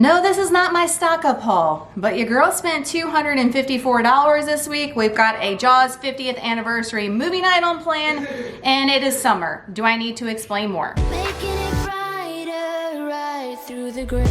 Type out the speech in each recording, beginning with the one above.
No, this is not my stock up haul, but your girl spent $254 this week. We've got a Jaws 50th anniversary movie night on plan, and it is summer. Do I need to explain more? Making it brighter right through the gray.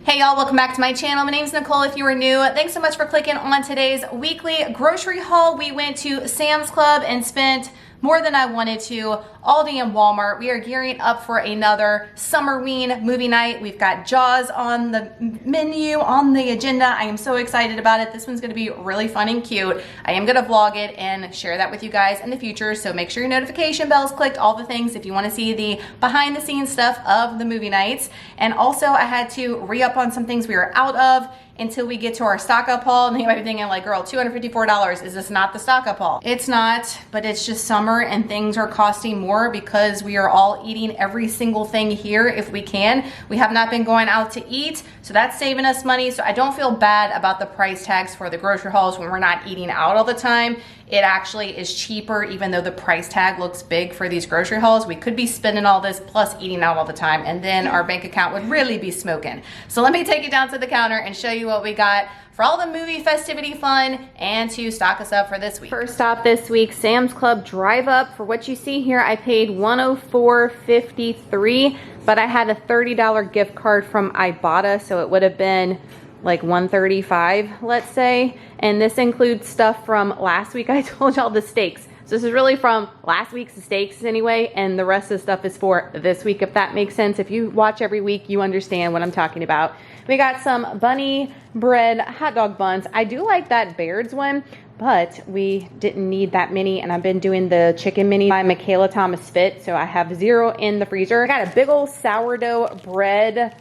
Hey y'all, welcome back to my channel. My name's Nicole if you are new. Thanks so much for clicking on today's weekly grocery haul. We went to Sam's Club and spent more than I wanted to. Aldi and Walmart. We are gearing up for another Summerween movie night. We've got Jaws on the menu, on the agenda. I am so excited about it. This one's gonna be really fun and cute. I am gonna vlog it and share that with you guys in the future, so make sure your notification bell's clicked, all the things if you wanna see the behind the scenes stuff of the movie nights. And also I had to re-up on some things we were out of until we get to our stock up haul. And you might be thinking like, girl, $254, is this not the stock up haul? It's not, but it's just summer and things are costing more because we are all eating every single thing here if we can. We have not been going out to eat, so that's saving us money. So I don't feel bad about the price tags for the grocery hauls when we're not eating out all the time. It actually is cheaper, even though the price tag looks big for these grocery hauls. We could be spending all this plus eating out all the time, and then our bank account would really be smoking. So let me take you down to the counter and show you what we got for all the movie festivity fun and to stock us up for this week. First stop this week, Sam's Club drive up. For what you see here, I paid $104.53, but I had a $30 gift card from Ibotta, so it would have been like $135, let's say. And this includes stuff from last week. I told y'all the steaks. So this is really from last week's steaks anyway, and the rest of the stuff is for this week, if that makes sense. If you watch every week, you understand what I'm talking about. We got some bunny bread hot dog buns. I do like that Baird's one, but we didn't need that many, and I've been doing the chicken mini by Michaela Thomas Fit, so I have 0 in the freezer. I got a big old sourdough bread,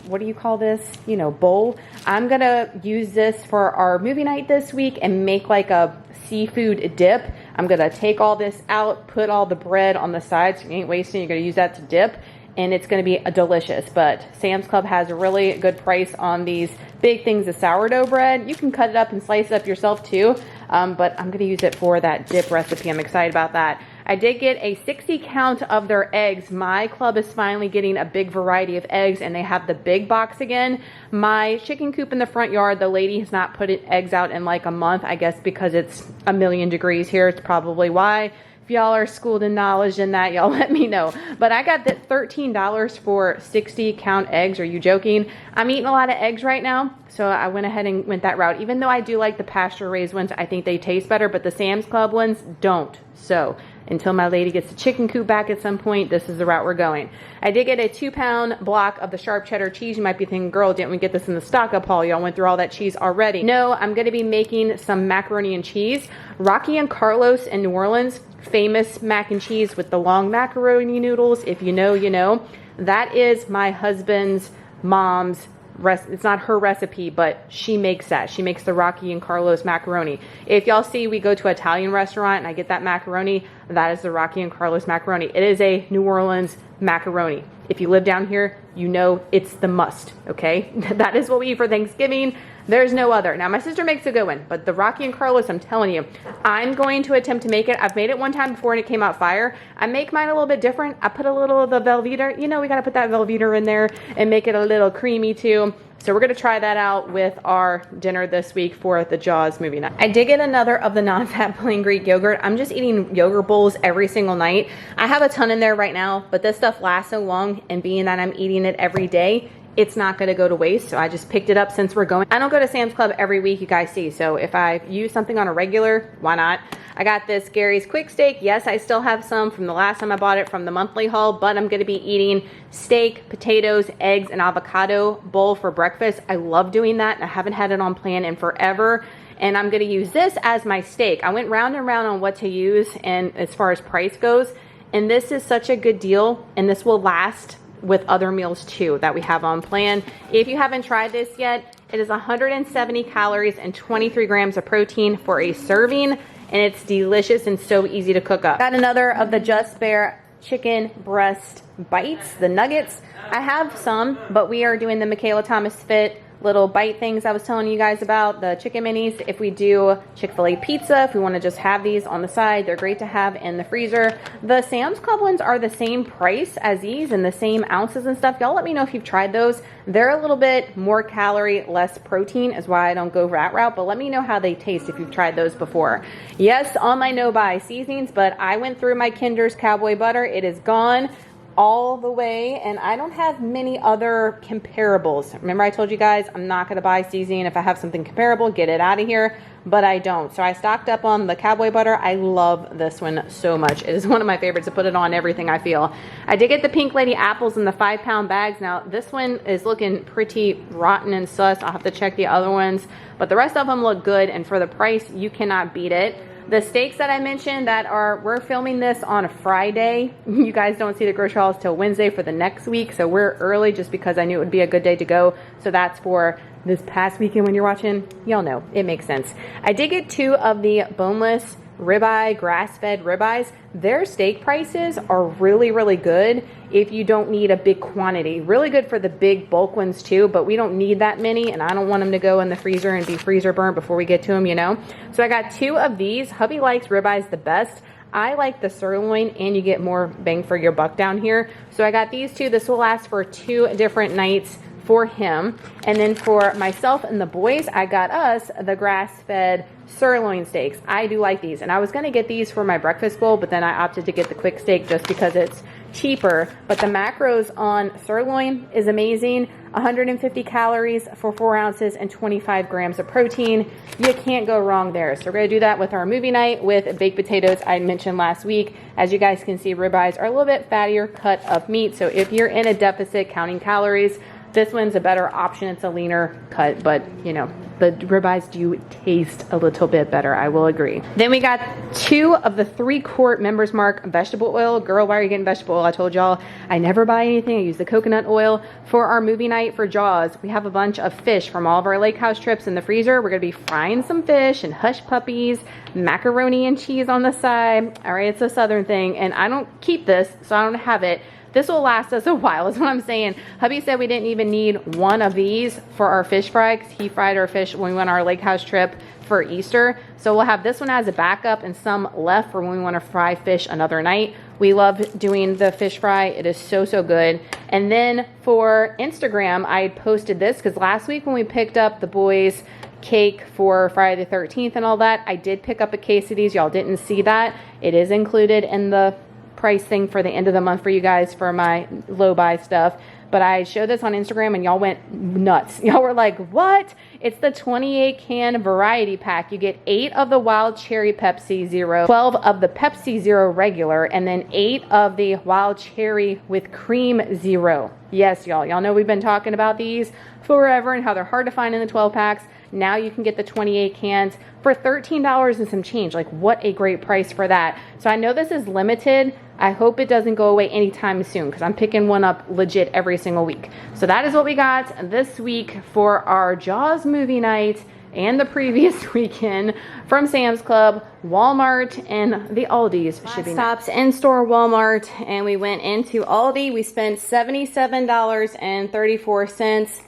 what do you call this? You know, bowl. I'm gonna use this for our movie night this week and make like a seafood dip. I'm gonna take all this out, put all the bread on the sides, so you ain't wasting, you're gonna use that to dip, and it's gonna be delicious. But Sam's Club has a really good price on these big things of sourdough bread. You can cut it up and slice it up yourself too, but I'm gonna use it for that dip recipe. I'm excited about that. I did get a 60 count of their eggs. My club is finally getting a big variety of eggs, and they have the big box again. My chicken coop in the front yard, the lady has not put eggs out in like a month, I guess because it's a million degrees here. It's probably why. If y'all are schooled in knowledge in that, y'all let me know. But I got that $13 for 60 count eggs. Are you joking? I'm eating a lot of eggs right now, so I went ahead and went that route. Even though I do like the pasture raised ones, I think they taste better, but the Sam's Club ones don't. So until my lady gets the chicken coop back at some point, this is the route we're going. I did get a 2-pound block of the sharp cheddar cheese. You might be thinking, girl, didn't we get this in the stock up haul? Y'all went through all that cheese already. No, I'm gonna be making some macaroni and cheese. Rocky and Carlos in New Orleans, famous mac and cheese with the long macaroni noodles. If you know, you know. That is my husband's mom's it's not her recipe, but she makes that. She makes the Rocky and Carlos macaroni. If y'all see we go to an Italian restaurant and I get that macaroni, that is the Rocky and Carlos macaroni. It is a New Orleans macaroni. If you live down here, you know it's the must, okay? That is what we eat for Thanksgiving. There's no other. Now, my sister makes a good one, but the Rocky and Carlos, I'm telling you, I'm going to attempt to make it. I've made it one time before and it came out fire. I make mine a little bit different. I put a little of the Velveeta. You know, we got to put that Velveeta in there and make it a little creamy too. So we're going to try that out with our dinner this week for the Jaws movie night. I did get another of the non-fat plain Greek yogurt. I'm just eating yogurt bowls every single night. I have a ton in there right now, but this stuff lasts so long, and being that I'm eating it every day, it's not going to go to waste. So I just picked it up since we're going. I don't go to Sam's Club every week, you guys see. So if I use something on a regular, why not? I got this Gary's Quick Steak. Yes, I still have some from the last time I bought it from the monthly haul, but I'm going to be eating steak, potatoes, eggs, and avocado bowl for breakfast. I love doing that, and I haven't had it on plan in forever. And I'm going to use this as my steak. I went round and round on what to use and as far as price goes, and this is such a good deal, and this will last with other meals too that we have on plan. If you haven't tried this yet, it is 170 calories and 23 grams of protein for a serving, and it's delicious and so easy to cook up. Got another of the Just Bare chicken breast bites, the nuggets. I have some, but we are doing the Michaela Thomas Fit little bite things I was telling you guys about, the chicken minis. If we do Chick-fil-A pizza, if we want to just have these on the side, they're great to have in the freezer. The Sam's Club ones are the same price as these and the same ounces and stuff. Y'all let me know if you've tried those. They're a little bit more calorie, less protein is why I don't go that route, but let me know how they taste if you've tried those before. Yes, on my no-buy seasonings, but I went through my Kinder's Cowboy Butter. It is gone all the way, and I don't have many other comparables. Remember I told you guys I'm not going to buy seasoning. If I have something comparable, get it out of here, but I don't. So I stocked up on the Cowboy Butter. I love this one so much. It is one of my favorites to put it on everything, I feel. I did get the Pink Lady apples in the 5-pound bags. Now this one is looking pretty rotten and sus. I'll have to check the other ones, but the rest of them look good, and for the price you cannot beat it. The steaks that I mentioned we're filming this on a Friday. You guys don't see the grocery hauls till Wednesday for the next week. So we're early just because I knew it would be a good day to go. So that's for this past weekend when you're watching. Y'all know, it makes sense. I did get 2 of the boneless ribeye, grass-fed ribeyes. Their steak prices are really, really good if you don't need a big quantity. Really good for the big bulk ones too, but we don't need that many, and I don't want them to go in the freezer and be freezer burnt before we get to them, you know? So I got 2 of these. Hubby likes ribeyes the best. I like the sirloin, and you get more bang for your buck down here. So I got these 2. This will last for 2 different nights for him. And then for myself and the boys, I got us the grass-fed sirloin steaks. I do like these, and I was going to get these for my breakfast bowl, but then I opted to get the quick steak just because it's cheaper. But the macros on sirloin is amazing. 150 calories for 4 ounces and 25 grams of protein. You can't go wrong there. So we're going to do that with our movie night with baked potatoes I mentioned last week. As you guys can see, ribeyes are a little bit fattier cut of meat, so if you're in a deficit counting calories, this one's a better option. It's a leaner cut, but you know, the ribeyes do taste a little bit better, I will agree. Then we got 2 of the 3-quart Members Mark vegetable oil. Girl, why are you getting vegetable oil? I told y'all I never buy anything. I use the coconut oil. For our movie night for Jaws, we have a bunch of fish from all of our lake house trips in the freezer. We're gonna be frying some fish and hush puppies, macaroni and cheese on the side. All right, it's a southern thing, and I don't keep this, so I don't have it. This will last us a while is what I'm saying. Hubby said we didn't even need 1 of these for our fish fry because he fried our fish when we went on our lake house trip for Easter. So we'll have this one as a backup and some left for when we want to fry fish another night. We love doing the fish fry. It is so, so good. And then for Instagram, I posted this because last week when we picked up the boys' cake for Friday the 13th and all that, I did pick up a case of these. Y'all didn't see that. It is included in the price thing for the end of the month for you guys for my low buy stuff, but I showed this on Instagram and y'all went nuts. Y'all were like, what? It's the 28 can variety pack. You get 8 of the wild cherry Pepsi Zero, 12 of the Pepsi Zero regular, and then 8 of the wild cherry with cream Zero. Yes, y'all know we've been talking about these forever and how they're hard to find in the 12 packs. Now you can get the 28 cans for $13 and some change. Like, what a great price for that. So I know this is limited. I hope it doesn't go away anytime soon because I'm picking one up legit every single week. So that is what we got this week for our Jaws movie night and the previous weekend from Sam's Club, Walmart, and the Aldi's shipping. Stops in-store Walmart, and we went into Aldi. We spent $77.34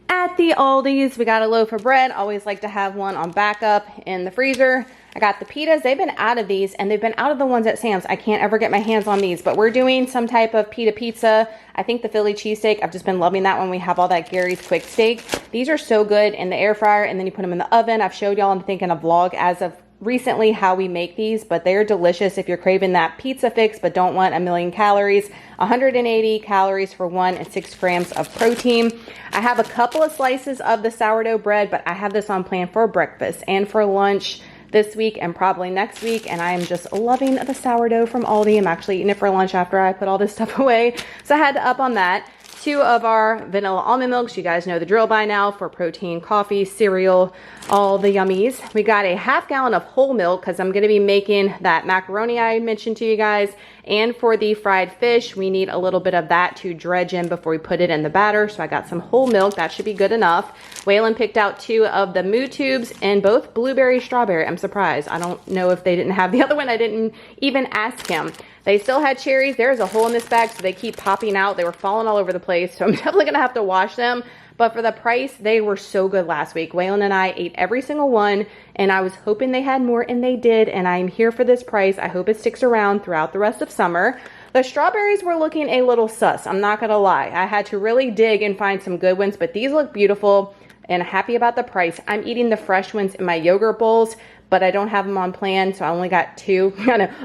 at the Aldi's. We got a loaf of bread. Always like to have one on backup in the freezer. I got the pitas. They've been out of these, and they've been out of the ones at Sam's. I can't ever get my hands on these, but we're doing some type of pita pizza. I think the Philly cheesesteak. I've just been loving that when we have all that Gary's quick steak. These are so good in the air fryer, and then you put them in the oven. I've showed y'all, I'm thinking, a vlog as of recently how we make these, but they're delicious if you're craving that pizza fix but don't want a million calories. 180 calories for 1 and 6 grams of protein. I have a couple of slices of the sourdough bread, but I have this on plan for breakfast and for lunch this week and probably next week, and I am just loving the sourdough from Aldi. I'm actually eating it for lunch after I put all this stuff away, so I had to up on that. 2 of our vanilla almond milks. You guys know the drill by now for protein, coffee, cereal, all the yummies. We got a half gallon of whole milk because I'm going to be making that macaroni I mentioned to you guys. And for the fried fish, we need a little bit of that to dredge in before we put it in the batter. So I got some whole milk. That should be good enough. Waylon picked out 2 of the moo tubes and both blueberry strawberry. I'm surprised. I don't know if they didn't have the other one. I didn't even ask him. They still had cherries. There's a hole in this bag, so they keep popping out. They were falling all over the place, so I'm definitely going to have to wash them. But for the price, they were so good last week. Waylon and I ate every single one, and I was hoping they had more, and they did, and I'm here for this price. I hope it sticks around throughout the rest of summer. The strawberries were looking a little sus, I'm not gonna lie. I had to really dig and find some good ones, but these look beautiful and happy about the price. I'm eating the fresh ones in my yogurt bowls, but I don't have them on plan, so I only got 2.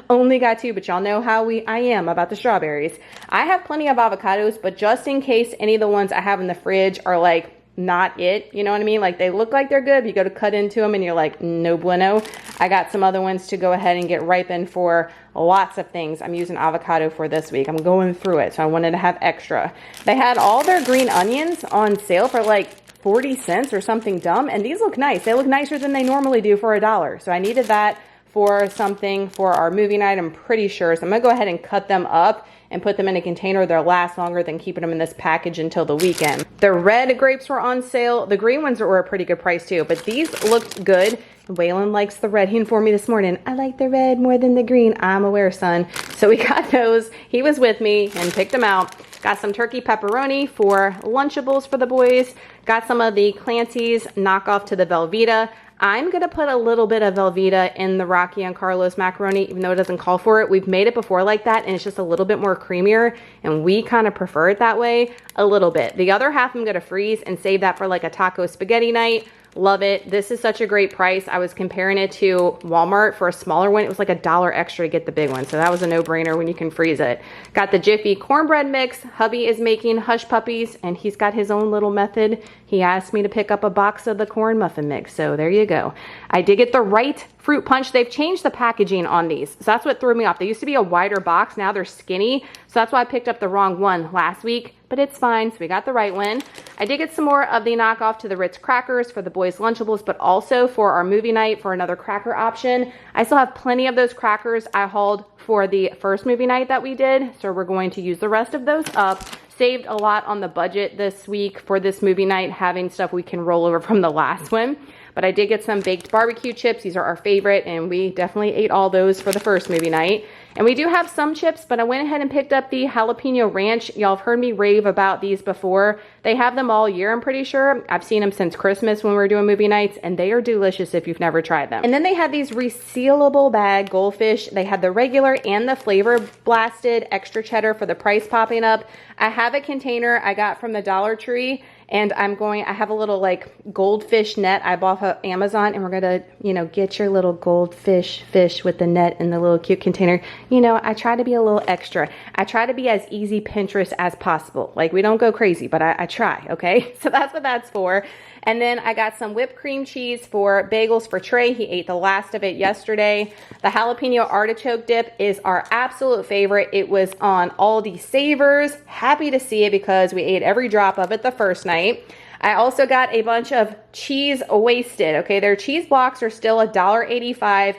Only got 2, but y'all know how I am about the strawberries. I have plenty of avocados, but just in case any of the ones I have in the fridge are like not it, you know what I mean? Like they look like they're good, but you go to cut into them and you're like, no bueno. I got some other ones to go ahead and get ripened for lots of things I'm using avocado for this week. I'm going through it, so I wanted to have extra. They had all their green onions on sale for like 40 cents or something dumb, and these look nice. They look nicer than they normally do for $1. So I needed that for something for our movie night, I'm pretty sure. So I'm gonna go ahead and cut them up and put them in a container. They'll last longer than keeping them in this package until the weekend. The red grapes were on sale. The green ones were a pretty good price too, but these looked good. Waylon likes the red. He informed me this morning, I like the red more than the green. I'm aware, son. So we got those. He was with me and picked them out. Got some turkey pepperoni for Lunchables for the boys. Got some of the Clancy's knockoff to the Velveeta. I'm gonna put a little bit of Velveeta in the Rocky and Carlos macaroni, even though it doesn't call for it. We've made it before like that, and it's just a little bit more creamier, and we kind of prefer it that way a little bit. The other half I'm gonna freeze and save that for like a taco spaghetti night. Love it. This is such a great price. I was comparing it to Walmart for a smaller one. It was like $1 extra to get the big one. So that was a no-brainer when you can freeze it. Got the Jiffy cornbread mix. Hubby is making hush puppies, and he's got his own little method. He asked me to pick up a box of the corn muffin mix. So there you go. I did get the right fruit punch. They've changed the packaging on these. So that's what threw me off. They used to be a wider box. Now they're skinny. So that's why I picked up the wrong one last week, but it's fine. So we got the right one. I did get some more of the knockoff to the Ritz crackers for the boys' Lunchables, but also for our movie night for another cracker option. I still have plenty of those crackers I hauled for the first movie night that we did. So we're going to use the rest of those up. Saved a lot on the budget this week for this movie night, having stuff we can roll over from the last one. But I did get some baked barbecue chips. These are our favorite, and we definitely ate all those for the first movie night. And we do have some chips, but I went ahead and picked up the jalapeno ranch. Y'all have heard me rave about these before. They have them all year, I'm pretty sure. I've seen them since Christmas when we were doing movie nights, and they are delicious if you've never tried them. And then they had these resealable bag goldfish. They had the regular and the flavor blasted extra cheddar for the price popping up. I have a container I got from the Dollar Tree, and I have a little like goldfish net I bought off Amazon, and we're gonna, you know, get your little goldfish fish with the net in the little cute container. You know, I try to be a little extra. I try to be as easy Pinterest as possible. Like, we don't go crazy, but I try, okay? So that's what that's for. And then I got some whipped cream cheese for bagels for Trey. He ate the last of it yesterday. The jalapeno artichoke dip is our absolute favorite. It was on Aldi Savers. Happy to see it because we ate every drop of it the first night. I also got a bunch of cheese wasted, okay? Their cheese blocks are still $1.85.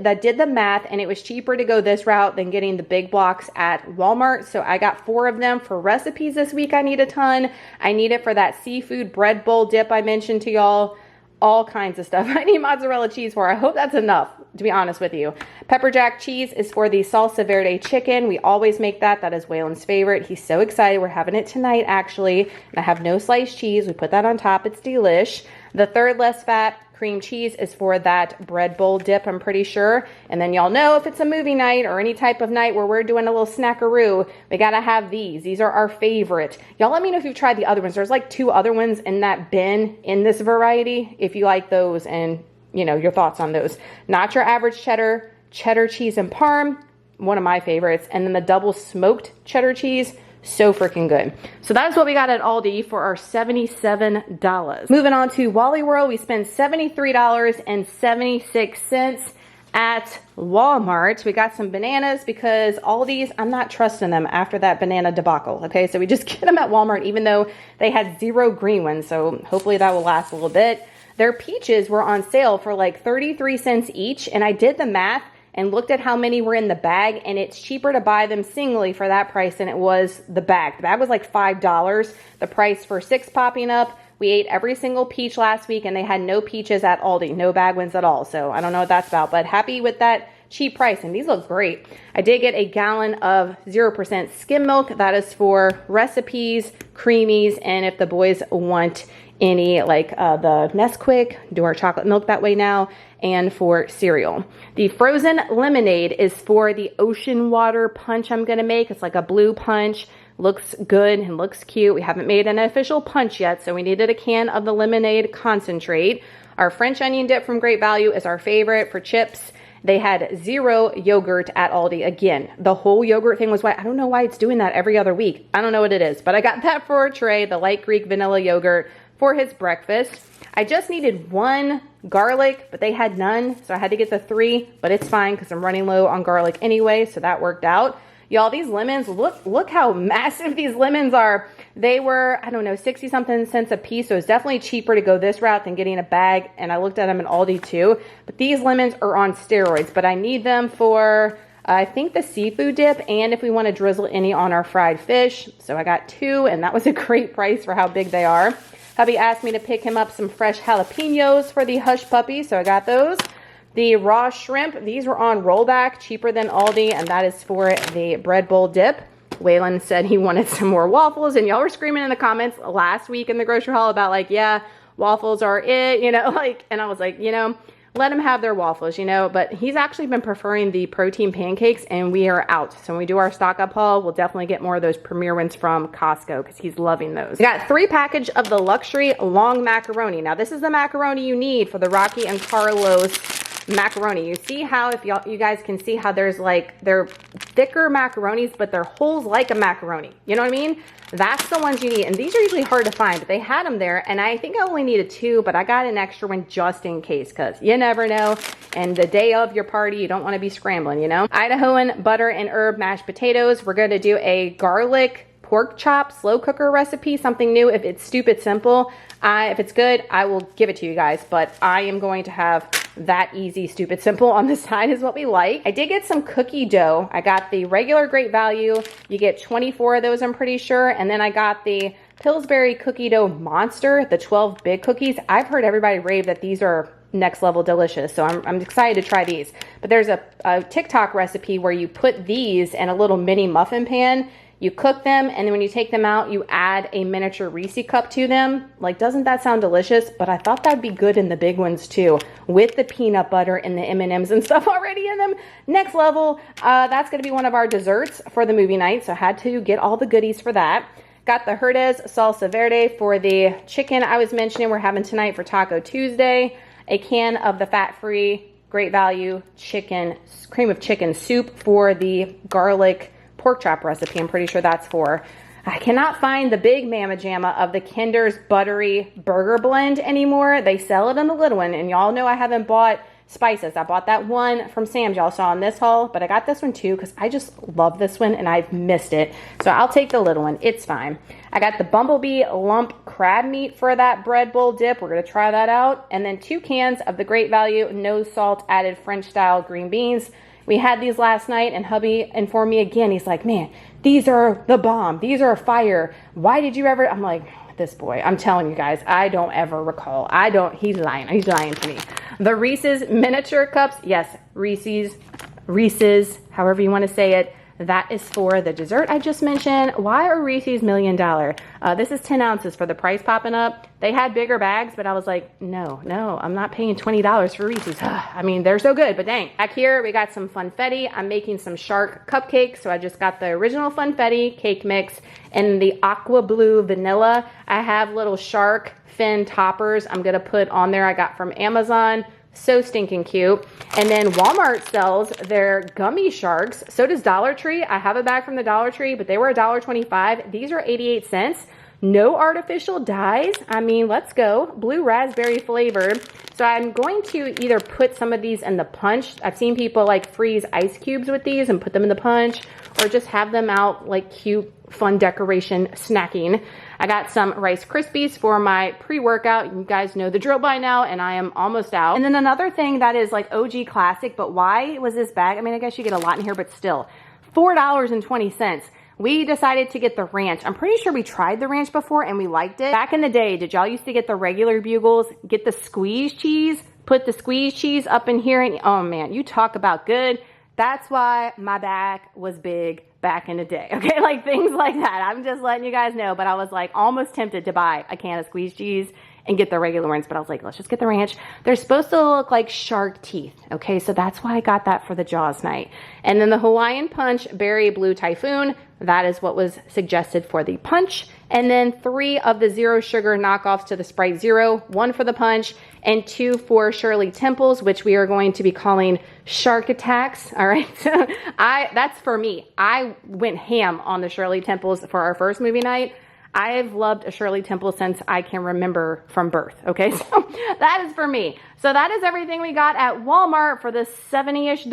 That did the math, and it was cheaper to go this route than getting the big blocks at Walmart. So I got 4 of them for recipes this week. I need a ton. I need it for that seafood bread bowl dip I mentioned to y'all. All kinds of stuff I need mozzarella cheese for. I hope that's enough, to be honest with you. Pepper jack cheese is for the Salsa Verde chicken. We always make that. That is Waylon's favorite. He's so excited. We're having it tonight, actually. And I have no sliced cheese. We put that on top. It's delish. The third less fat cream cheese is for that bread bowl dip, I'm pretty sure. And then y'all know if it's a movie night or any type of night where we're doing a little snackaroo, we gotta have these. These are our favorite. Y'all let me know if you've tried the other ones. There's like 2 other ones in that bin in this variety, if you like those, and you know, your thoughts on those. Not your average cheddar, cheddar cheese and parm, one of my favorites. And then the double smoked cheddar cheese, so freaking good. So that's what we got at Aldi for our $77. Moving on to Wally World, we spent $73.76 at Walmart. We got some bananas because Aldi's, I'm not trusting them after that banana debacle. Okay, so we just get them at Walmart even though they had 0 green ones. So hopefully that will last a little bit. Their peaches were on sale for like 33 cents each, and I did the math and looked at how many were in the bag, and it's cheaper to buy them singly for that price than it was the bag. The bag was like $5. The price for 6 popping up. We ate every single peach last week, and they had no peaches at Aldi, no bag ones at all. So I don't know what that's about, but happy with that cheap price, and these look great. I did get a gallon of 0% skim milk. That is for recipes, creamies, and if the boys want any like the Nesquik, do our chocolate milk that way now, and for cereal. The frozen lemonade is for the ocean water punch I'm gonna make. It's like a blue punch. Looks good and looks cute. We haven't made an official punch yet, so we needed a can of the lemonade concentrate. Our French onion dip from Great Value is our favorite for chips. They had 0 yogurt at Aldi. Again, the whole yogurt thing was white. I don't know why it's doing that every other week. I don't know what it is, but I got that for Trey, the light Greek vanilla yogurt for his breakfast. I just needed 1 garlic, but they had none, so I had to get the 3, but it's fine because I'm running low on garlic anyway, so that worked out. Y'all, these lemons, look how massive these lemons are. They were, I don't know, 60 something cents a piece, so it's definitely cheaper to go this route than getting a bag, and I looked at them at Aldi too. But these lemons are on steroids, but I need them for, I think, the seafood dip, and if we want to drizzle any on our fried fish. So I got 2, and that was a great price for how big they are. Hubby asked me to pick him up some fresh jalapenos for the hush puppy, so I got those. The raw shrimp, these were on rollback, cheaper than Aldi, and that is for the bread bowl dip. Waylon said he wanted some more waffles, and y'all were screaming in the comments last week in the grocery haul about like, yeah, waffles are it, you know, like, and I was like, you know, let them have their waffles, you know, but he's actually been preferring the protein pancakes, and we are out. So when we do our stock up haul, we'll definitely get more of those Premier ones from Costco because he's loving those. We got 3 package of the luxury long macaroni. Now this is the macaroni you need for the Rocky and Carlos macaroni. You see how, if you guys can see how there's like, they're thicker macaronis, but they're holes like a macaroni. You know what I mean? That's the ones you need. And these are usually hard to find, but they had them there. And I think I only needed 2, but I got an extra one just in case, because you never know. And the day of your party, you don't want to be scrambling, you know? Idahoan butter and herb mashed potatoes. We're going to do a garlic pork chop slow cooker recipe, something new. If it's stupid simple, if it's good, I will give it to you guys, but I am going to have that easy, stupid simple on the side is what we like. I did get some cookie dough. I got the regular Great Value. You get 24 of those, I'm pretty sure. And then I got the Pillsbury cookie dough monster, the 12 big cookies. I've heard everybody rave that these are next level delicious, so I'm excited to try these. But there's a TikTok recipe where you put these in a little mini muffin pan. You cook them, and then when you take them out, you add a miniature Reese cup to them. Like, doesn't that sound delicious? But I thought that'd be good in the big ones too, with the peanut butter and the M&Ms and stuff already in them. Next level. That's gonna be one of our desserts for the movie night, so I had to get all the goodies for that. Got the Verde's Salsa Verde for the chicken I was mentioning we're having tonight for Taco Tuesday. A can of the fat-free Great Value chicken, cream of chicken soup for the garlic pork chop recipe. I'm pretty sure that's for. I cannot find the big mamma jamma of the Kinder's buttery burger blend anymore. They sell it in the little one, and y'all know I haven't bought spices. I bought that one from Sam's y'all saw in this haul, but I got this one too because I just love this one and I've missed it. So I'll take the little one. It's fine. I got the Bumblebee lump crab meat for that bread bowl dip. We're going to try that out. And then 2 cans of the Great Value no salt added French style green beans. We had these last night, and hubby informed me again. He's like, man, these are the bomb. These are fire. Why did you ever? I'm like, this boy, I'm telling you guys, I don't ever recall. He's lying. He's lying to me. The Reese's miniature cups. Yes, Reese's, however you want to say it. That is for the dessert I just mentioned. Why are Reese's $1 million? This is 10 ounces for the price popping up. They had bigger bags, but I was like, no, I'm not paying $20 for Reese's. I mean, they're so good, but dang. Back here, we got some funfetti. I'm making some shark cupcakes. So I just got the original funfetti cake mix and the aqua blue vanilla. I have little shark fin toppers I'm gonna put on there. I got from Amazon. So stinking cute. And then Walmart sells their gummy sharks. So does Dollar Tree. I have a bag from the Dollar Tree, but they were $1.25. These are 88 cents. No artificial dyes. I mean, let's go. Blue raspberry flavored. So I'm going to either put some of these in the punch. I've seen people like freeze ice cubes with these and put them in the punch, or just have them out like cute, fun decoration snacking. I got some Rice Krispies for my pre-workout. You guys know the drill by now, and I am almost out. And then another thing that is like OG classic, but why was this bag? I mean, I guess you get a lot in here, but still, $4.20. We decided to get the ranch. I'm pretty sure we tried the ranch before and we liked it. Back in the day, did y'all used to get the regular bugles, get the squeeze cheese? put the squeeze cheese up in here, and oh man, you talk about good. That's why my back was big back in the day, okay? Like things like that. I'm just letting you guys know, but I was like almost tempted to buy a can of squeeze cheese and get the regular ones, but I was like, let's just get the ranch. They're supposed to look like shark teeth, okay? So that's why I got that for the Jaws night. And then the Hawaiian Punch Berry Blue Typhoon, that is what was suggested for the punch. And then 3 of the zero sugar knockoffs to the Sprite Zero, 1 for the punch, and 2 for Shirley Temples, which we are going to be calling Shark Attacks, all right? So that's for me. I went ham on the Shirley Temples for our first movie night. I've loved a Shirley Temple since I can remember from birth, okay? So that is for me. So that is everything we got at Walmart for the $70-ish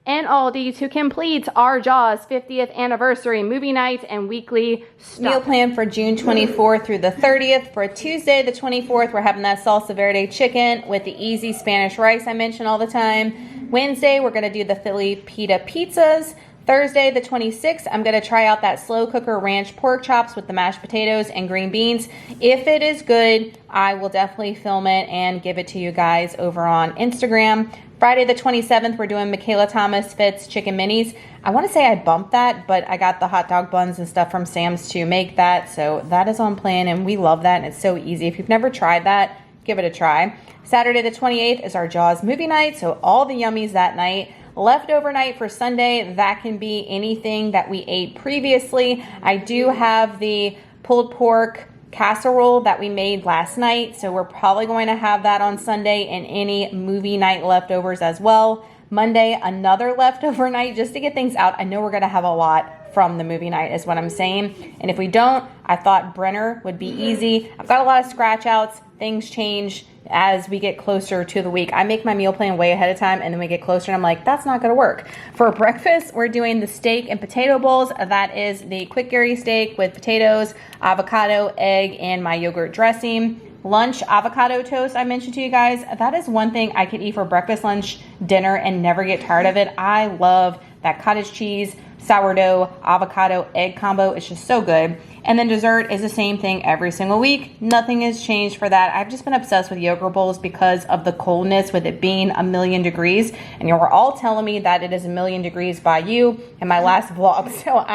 and Aldi to complete our Jaws 50th anniversary movie night and weekly meal plan for June 24th through the 30th. For Tuesday the 24th, we're having that Salsa Verde chicken with the easy Spanish rice I mention all the time. Wednesday, we're gonna do the Philly Pita pizzas. Thursday the 26th, I'm going to try out that slow cooker ranch pork chops with the mashed potatoes and green beans. If it is good, I will definitely film it and give it to you guys over on Instagram. Friday the 27th, we're doing Michaela Thomas Fitz chicken minis. I want to say I bumped that, but I got the hot dog buns and stuff from Sam's to make that. So that is on plan and we love that and it's so easy. If you've never tried that, give it a try. Saturday the 28th is our Jaws movie night, so all the yummies that night. Leftover night for Sunday, that can be anything that we ate previously. I do have the pulled pork casserole that we made last night, so we're probably going to have that on Sunday and any movie night leftovers as well. Monday, another leftover night just to get things out. I know we're going to have a lot from the movie night is what I'm saying. And if we don't, I thought Brinner would be easy. I've got a lot of scratch outs. Things change as we get closer to the week. I make my meal plan way ahead of time and then we get closer and I'm like, that's not gonna work. For breakfast, we're doing the steak and potato bowls. That is the quick Gary steak with potatoes, avocado, egg, and my yogurt dressing. Lunch, avocado toast, I mentioned to you guys. That is one thing I could eat for breakfast, lunch, dinner, and never get tired of it. I love that cottage cheese, sourdough, avocado, egg combo. It's just so good. And then dessert is the same thing every single week. Nothing has changed for that. I've just been obsessed with yogurt bowls because of the coldness with it being 1,000,000 degrees. And you were all telling me that it is 1,000,000 degrees by you in my last vlog. So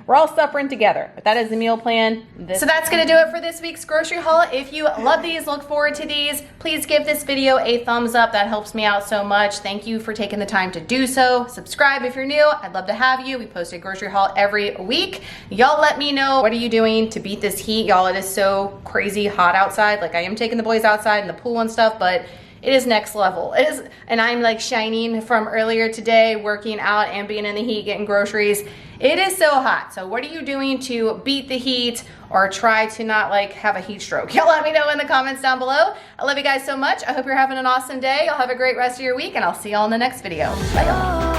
we're all suffering together. But that is the meal plan. So that's gonna do it for this week's grocery haul. If you love these, look forward to these, please give this video a thumbs up. That helps me out so much. Thank you for taking the time to do so. Subscribe if you're new. I'd love to have you. We post a grocery haul every week. Y'all let me know, what are you doing to beat this heat? Y'all, it is so crazy hot outside. Like I am taking the boys outside in the pool and stuff, but it is next level. It is, and I'm like shining from earlier today, working out and being in the heat, getting groceries. It is so hot. So what are you doing to beat the heat or try to not like have a heat stroke? Y'all let me know in the comments down below. I love you guys so much. I hope you're having an awesome day. Y'all have a great rest of your week and I'll see y'all in the next video. Bye y'all.